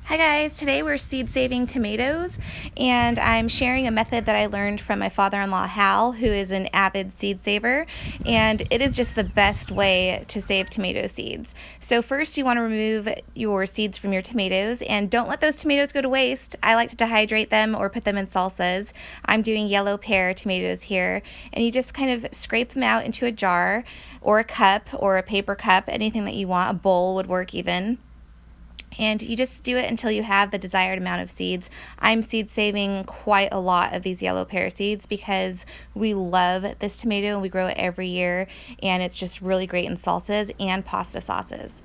Hi guys, today we're seed saving tomatoes, and I'm sharing a method that I learned from my father-in-law Hal, who is an avid seed saver, and it is just the best way to save tomato seeds. So first you want to remove your seeds from your tomatoes, and don't let those tomatoes go to waste. I like to dehydrate them or put them in salsas. I'm doing yellow pear tomatoes here, and you just kind of scrape them out into a jar or a cup or a paper cup, anything that you want. A bowl would work even. And you just do it until you have the desired amount of seeds. I'm seed saving quite a lot of these yellow pear seeds because we love this tomato and we grow it every year, and it's just really great in salsas and pasta sauces.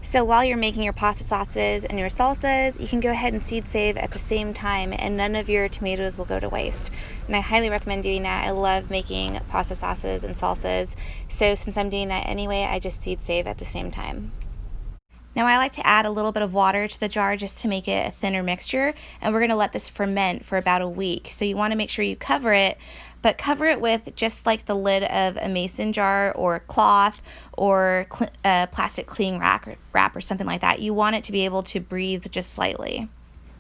So while you're making your pasta sauces and your salsas, you can go ahead and seed save at the same time, and none of your tomatoes will go to waste. And I highly recommend doing that. I love making pasta sauces and salsas, so since I'm doing that anyway, I just seed save at the same time. Now I like to add a little bit of water to the jar just to make it a thinner mixture, and we're going to let this ferment for about a week. So you want to make sure you cover it, but cover it with just like the lid of a mason jar or cloth or a plastic cling wrap or something like that. You want it to be able to breathe just slightly.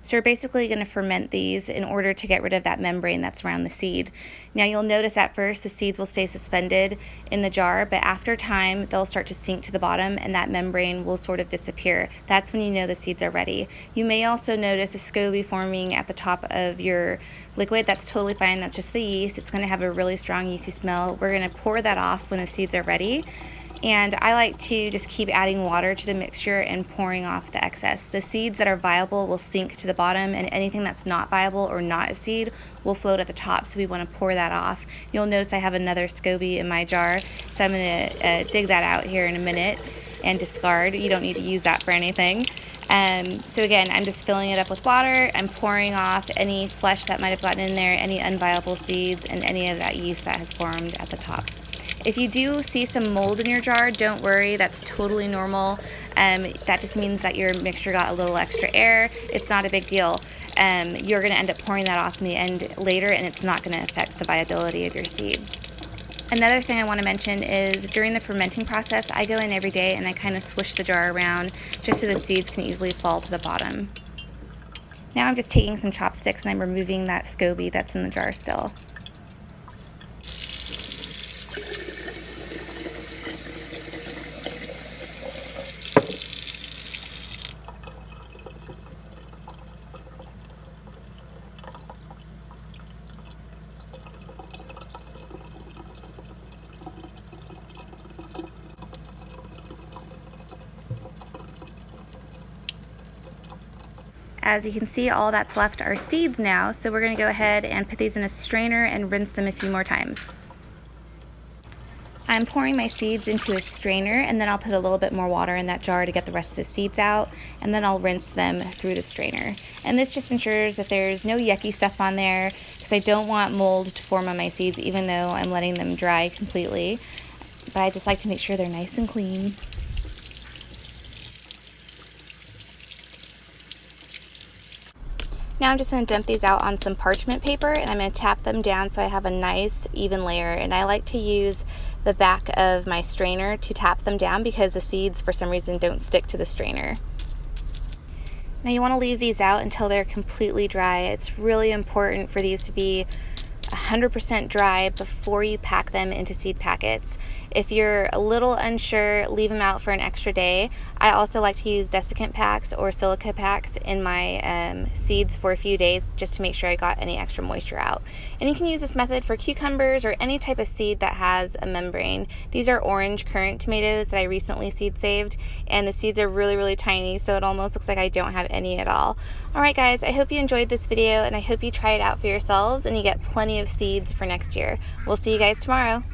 So we're basically going to ferment these in order to get rid of that membrane that's around the seed. Now you'll notice at first the seeds will stay suspended in the jar, but after time they'll start to sink to the bottom and that membrane will sort of disappear. That's when you know the seeds are ready. You may also notice a SCOBY forming at the top of your liquid. That's totally fine. That's just the yeast. It's going to have a really strong yeasty smell. We're going to pour that off when the seeds are ready. And I like to just keep adding water to the mixture and pouring off the excess. The seeds that are viable will sink to the bottom, and anything that's not viable or not a seed will float at the top, so we want to pour that off. You'll notice I have another SCOBY in my jar, so I'm going to dig that out here in a minute and discard. You don't need to use that for anything. So again, I'm just filling it up with water. I'm pouring off any flesh that might have gotten in there, any unviable seeds, and any of that yeast that has formed at the top. If you do see some mold in your jar, don't worry, that's totally normal. That just means that your mixture got a little extra air. It's not a big deal. You're going to end up pouring that off in the end later, and it's not going to affect the viability of your seeds. Another thing I want to mention is during the fermenting process, I go in every day and I kind of swish the jar around just so the seeds can easily fall to the bottom. Now I'm just taking some chopsticks and I'm removing that SCOBY that's in the jar still. As you can see, all that's left are seeds now, so we're going to go ahead and put these in a strainer and rinse them a few more times. I'm pouring my seeds into a strainer, and then I'll put a little bit more water in that jar to get the rest of the seeds out, and then I'll rinse them through the strainer. And this just ensures that there's no yucky stuff on there, because I don't want mold to form on my seeds even though I'm letting them dry completely. But I just like to make sure they're nice and clean. Now I'm just going to dump these out on some parchment paper, and I'm going to tap them down so I have a nice even layer. And I like to use the back of my strainer to tap them down because the seeds for some reason don't stick to the strainer. Now you want to leave these out until they're completely dry. It's really important for these to be 100% dry before you pack them into seed packets. If you're a little unsure, leave them out for an extra day. I also like to use desiccant packs or silica packs in my seeds for a few days just to make sure I got any extra moisture out. And you can use this method for cucumbers or any type of seed that has a membrane. These are orange currant tomatoes that I recently seed saved, and the seeds are really, really tiny, so it almost looks like I don't have any at all. Alright guys, I hope you enjoyed this video, and I hope you try it out for yourselves and you get plenty of seeds for next year. We'll see you guys tomorrow.